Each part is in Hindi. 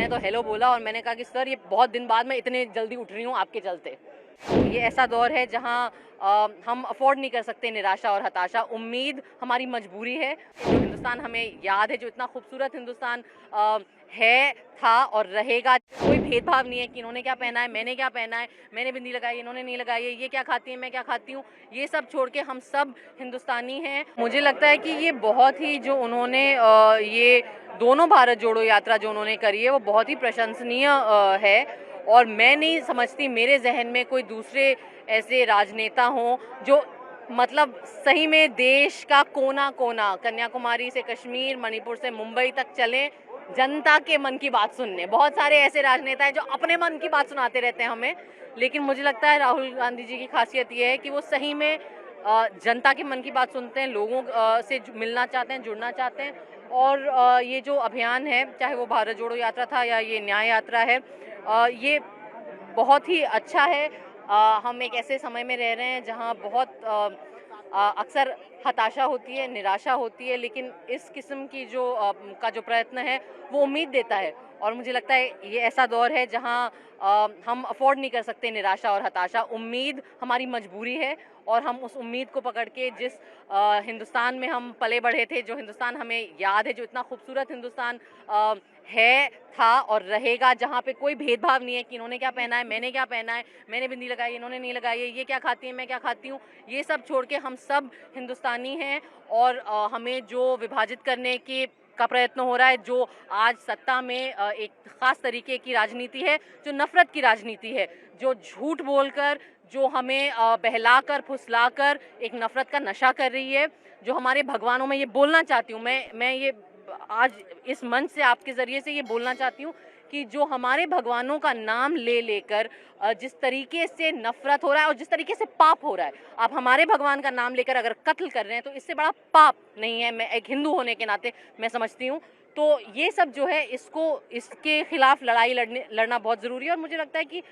मैंने तो हेलो बोला और मैंने कहा कि सर ये बहुत दिन बाद मैं इतने जल्दी उठ रही हूँ आपके चलते। ये ऐसा दौर है जहाँ हम अफोर्ड नहीं कर सकते निराशा और हताशा। उम्मीद हमारी मजबूरी है। जो हिंदुस्तान हमें याद है, जो इतना खूबसूरत हिंदुस्तान है, था और रहेगा। कोई भेदभाव नहीं है कि इन्होंने क्या पहना है, मैंने क्या पहना है, मैंने बिंदी लगाई, इन्होंने नहीं लगाई है, ये क्या खाती है, मैं क्या खाती हूँ। ये सब छोड़ के हम सब हिंदुस्तानी हैं। मुझे लगता है कि ये बहुत ही जो उन्होंने ये दोनों भारत जोड़ो यात्रा जो उन्होंने करी है वो बहुत ही प्रशंसनीय है। और मैं नहीं समझती मेरे जहन में कोई दूसरे ऐसे राजनेता हों जो मतलब सही में देश का कोना कोना, कन्याकुमारी से कश्मीर, मणिपुर से मुंबई तक चलें जनता के मन की बात सुनने। बहुत सारे ऐसे राजनेता हैं जो अपने मन की बात सुनाते रहते हैं हमें, लेकिन मुझे लगता है राहुल गांधी जी की खासियत ये है कि वो सही में जनता के मन की बात सुनते हैं, लोगों से मिलना चाहते हैं, जुड़ना चाहते हैं। और ये जो अभियान है, चाहे वो भारत जोड़ो यात्रा था या ये न्याय यात्रा है, ये बहुत ही अच्छा है। हम एक ऐसे समय में रह रहे हैं जहां बहुत अक्सर हताशा होती है, निराशा होती है, लेकिन इस किस्म की जो का जो प्रयत्न है वो उम्मीद देता है। और मुझे लगता है ये ऐसा दौर है जहां हम अफोर्ड नहीं कर सकते निराशा और हताशा। उम्मीद हमारी मजबूरी है और हम उस उम्मीद को पकड़ के जिस हिंदुस्तान में हम पले बढ़े थे, जो हिंदुस्तान हमें याद है, जो इतना खूबसूरत हिंदुस्तान है, था और रहेगा, जहाँ पे कोई भेदभाव नहीं है कि इन्होंने क्या पहना है, मैंने क्या पहना है, मैंने बिंदी लगाई, इन्होंने नहीं लगाई है, ये क्या खाती है, मैं क्या खाती हूँ। ये सब छोड़ के हम सब हिंदुस्तानी हैं। और हमें जो विभाजित करने की का प्रयत्न हो रहा है, जो आज सत्ता में एक खास तरीके की राजनीति है, जो नफरत की राजनीति है, जो झूठ बोलकर, जो हमें बहलाकर फुसलाकर एक नफरत का नशा कर रही है, जो हमारे भगवानों में, ये बोलना चाहती हूँ मैं ये आज इस मंच से आपके ज़रिए से ये बोलना चाहती हूँ कि जो हमारे भगवानों का नाम ले लेकर जिस तरीके से नफरत हो रहा है और जिस तरीके से पाप हो रहा है, आप हमारे भगवान का नाम लेकर अगर कत्ल कर रहे हैं तो इससे बड़ा पाप नहीं है। मैं एक हिंदू होने के नाते मैं समझती हूँ। तो ये सब जो है, इसके खिलाफ लड़ाई लड़ना बहुत ज़रूरी है। और मुझे लगता है कि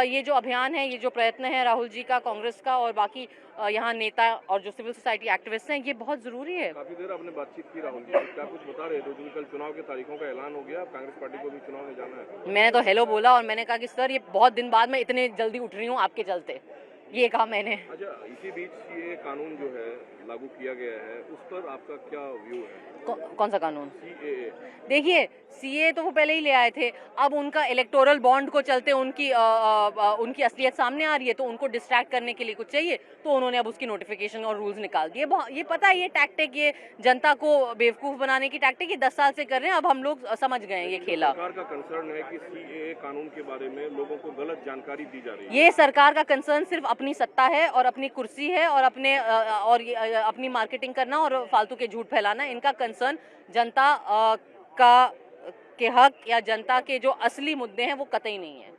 ये जो अभियान है, ये जो प्रयत्न है राहुल जी का, कांग्रेस का और बाकी यहाँ नेता और जो सिविल सोसाइटी एक्टिविस्ट हैं, ये बहुत ज़रूरी है। काफी देर आपने बातचीत की राहुल जी से, क्या कुछ बता रहे थे? जो कल चुनाव के तारीखों का ऐलान हो गया, कांग्रेस पार्टी को भी चुनाव में जाना है। मैंने तो हेलो बोला और मैंने कहा कि सर ये बहुत दिन बाद मैं इतने जल्दी उठ रही हूँ आपके चलते। ये कहा मैंने। अच्छा, इसी बीच ये कानून जो है लागू किया गया है, उस पर आपका क्या व्यू है? कौन सा कानून? सीएए। देखिए, सीए तो वो पहले ही ले आए थे। अब उनका इलेक्टोरल बॉन्ड को चलते उनकी असलियत सामने आ रही है, तो उनको डिस्ट्रैक्ट करने के लिए कुछ चाहिए, तो उन्होंने अब उसकी नोटिफिकेशन और रूल्स निकाल दिए। ये पता है, ये टैक्टिक, ये जनता को बेवकूफ़ बनाने की टैक्टिक, ये 10 साल से कर रहे हैं। अब हम लोग समझ गए हैं ये खेला। सरकार का कंसर्न है कि सीएए कानून के बारे में लोगों को गलत जानकारी दी जा रही है। ये सरकार का कंसर्न सिर्फ अपनी सत्ता है और अपनी कुर्सी है और अपनी मार्केटिंग करना और फालतू के झूठ फैलाना। इनका कंसर्न जनता का के हक या जनता के जो असली मुद्दे हैं वो कतई नहीं है।